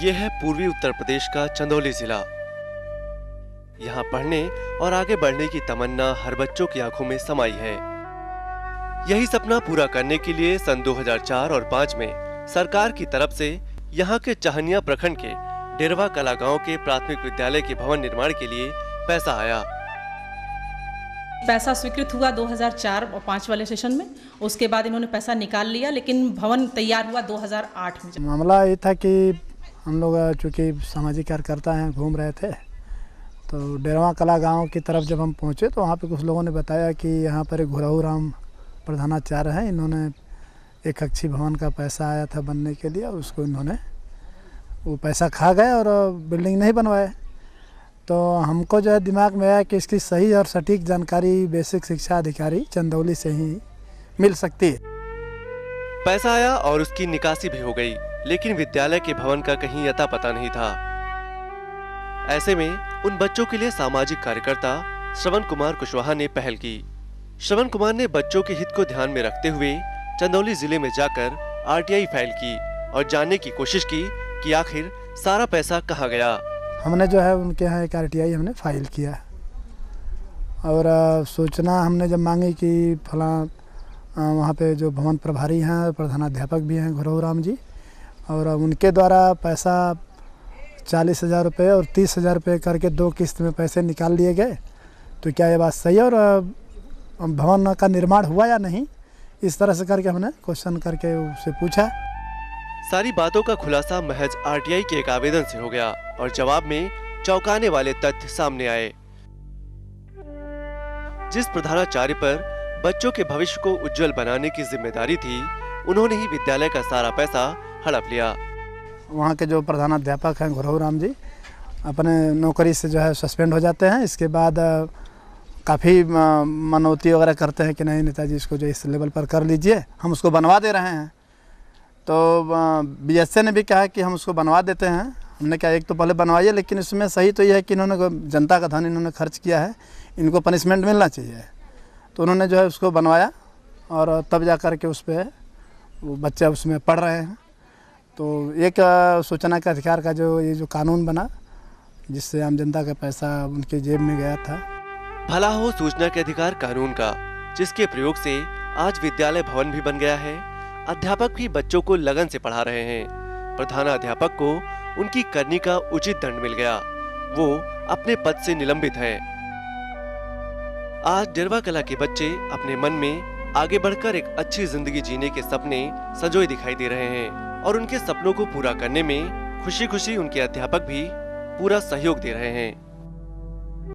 ये है पूर्वी उत्तर प्रदेश का चंदौली जिला। यहाँ पढ़ने और आगे बढ़ने की तमन्ना हर बच्चों की आंखों में समाई है। यही सपना पूरा करने के लिए सन 2004 और 5 में सरकार की तरफ से यहाँ के चाहनिया प्रखंड के डेरवा कला गांव के प्राथमिक विद्यालय के भवन निर्माण के लिए पैसा आया। पैसा स्वीकृत हुआ 2004 और 5 वाले सेशन में। उसके बाद इन्होंने पैसा निकाल लिया, लेकिन भवन तैयार हुआ 2008 में। मामला ये था कि हम लोग चूँकि सामाजिक कार्यकर्ता हैं, घूम रहे थे, तो डेरवा कला गांव की तरफ जब हम पहुंचे तो वहाँ पे कुछ लोगों ने बताया कि यहाँ पर एक घुराऊ राम प्रधानाचार्य हैं, इन्होंने एक कक्षी भवन का पैसा आया था बनने के लिए और उसको इन्होंने वो पैसा खा गए और बिल्डिंग नहीं बनवाए। तो हमको जो है दिमाग में आया कि इसकी सही और सटीक जानकारी बेसिक शिक्षा अधिकारी चंदौली से ही मिल सकती है। पैसा आया और उसकी निकासी भी हो गई, लेकिन विद्यालय के भवन का कहीं अता पता नहीं था। ऐसे में उन बच्चों के लिए सामाजिक कार्यकर्ता श्रवण कुमार कुशवाहा ने पहल की। श्रवण कुमार ने बच्चों के हित को ध्यान में रखते हुए चंदौली जिले में जाकर आरटीआई फाइल की और जानने की कोशिश की कि आखिर सारा पैसा कहाँ गया। हमने जो है उनके यहाँ एक आरटीआई हमने फाइल किया और सूचना हमने जब मांगी कि फलां वहाँ पे जो भवन प्रभारी हैं, प्रधानाध्यापक भी हैं घुराऊ राम जी, और उनके द्वारा पैसा 40,000 रुपये और 30,000 रुपये करके 2 किस्त में पैसे निकाल लिए गए। तो क्या ये बात सही है और भवन का निर्माण हुआ या नहीं, इस तरह से करके हमने क्वेश्चन करके उससे पूछा। सारी बातों का खुलासा महज आरटीआई के एक आवेदन से हो गया और जवाब में चौंकाने वाले तथ्य सामने आए। जिस प्रधानाचार्य पर बच्चों के भविष्य को उज्जवल बनाने की जिम्मेदारी थी, उन्होंने ही विद्यालय का सारा पैसा हड़प लिया। वहाँ के जो प्रधानाध्यापक हैं घुराऊ राम जी अपने नौकरी से जो है सस्पेंड हो जाते हैं। इसके बाद काफ़ी मनौती वगैरह करते हैं कि नहीं नेताजी इसको जो इस लेवल पर कर लीजिए, हम उसको बनवा दे रहे हैं। तो बीएसए ने भी कहा कि हम उसको बनवा देते हैं। हमने कहा एक तो पहले बनवाइए, लेकिन इसमें सही तो ये है कि इन्होंने जनता का धन इन्होंने खर्च किया है, इनको पनिशमेंट मिलना चाहिए। तो उन्होंने जो है उसको बनवाया और तब जा कर के उस पर वो बच्चे उसमें पढ़ रहे हैं। तो एक सूचना के अधिकार का ये जो कानून बना, जिससे आम जनता का पैसा उनके जेब में गया था। भला हो सूचना के अधिकार कानून का, जिसके प्रयोग से आज विद्यालय भवन भी बन गया है। अध्यापक भी बच्चों को लगन से पढ़ा रहे हैं। प्रधानाध्यापक को उनकी करनी का उचित दंड मिल गया, वो अपने पद से निलंबित है। आज डेरवा कला के बच्चे अपने मन में आगे बढ़कर एक अच्छी जिंदगी जीने के सपने संजोए दिखाई दे रहे हैं और उनके सपनों को पूरा करने में खुशी खुशी उनके अध्यापक भी पूरा सहयोग दे रहे हैं।